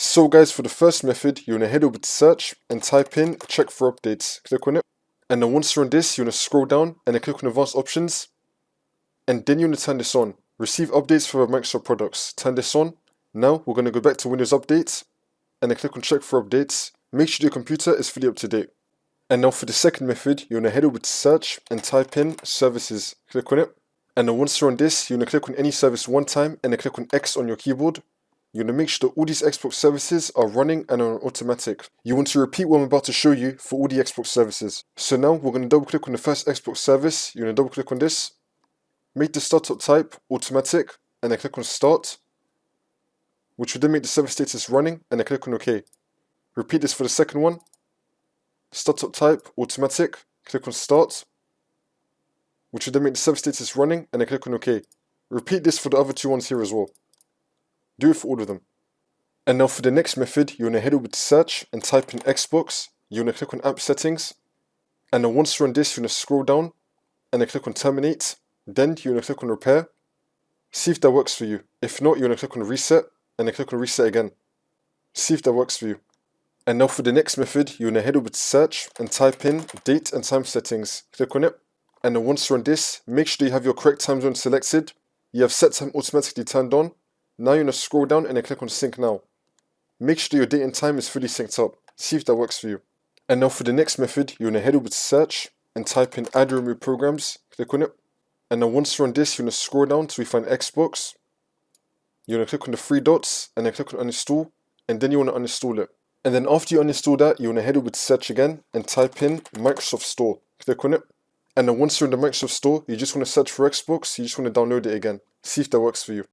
So guys, for the first method, you want to head over to search and type in check for updates. Click on it. And then once you're on this, you want to scroll down and then click on advanced options. And then you want to turn this on. Receive updates for Microsoft products. Turn this on. Now we're going to go back to Windows Updates and then click on check for updates. Make sure your computer is fully up to date. And now for the second method, you want to head over to search and type in services. Click on it. And then once you're on this, you want to click on any service one time and then click on X on your keyboard. You want to make sure that all these Xbox services are running and are on automatic. You want to repeat what I'm about to show you for all the Xbox services. So now we're going to double click on the first Xbox service. You're going to double click on this. Make the startup type automatic and then click on start, which will then make the service status running and then click on OK. Repeat this for the second one. Startup type automatic, click on start, which will then make the service status running and then click on OK. Repeat this for the other two ones here as well. Do it for all of them. And now for the next method, you want to head over to search and type in Xbox. You want to click on app settings. And then once you're on this, you want to scroll down and then click on terminate. Then you want to click on repair. See if that works for you. If not, you want to click on reset and then click on reset again. See if that works for you. And now for the next method, you want to head over to search and type in date and time settings. Click on it. And then once you're on this, make sure you have your correct time zone selected. You have set time automatically turned on. Now you want to scroll down and then click on sync now. Make sure your date and time is fully synced up. See if that works for you. And now for the next method, you want to head over to search and type in add or remove programs. Click on it. And now once you're on this, you want to scroll down till you find Xbox. You want to click on the three dots and then click on uninstall. And then you want to uninstall it. And then after you uninstall that, you want to head over to search again and type in Microsoft Store. Click on it. And then once you're in the Microsoft Store, you just want to search for Xbox. You just want to download it again. See if that works for you.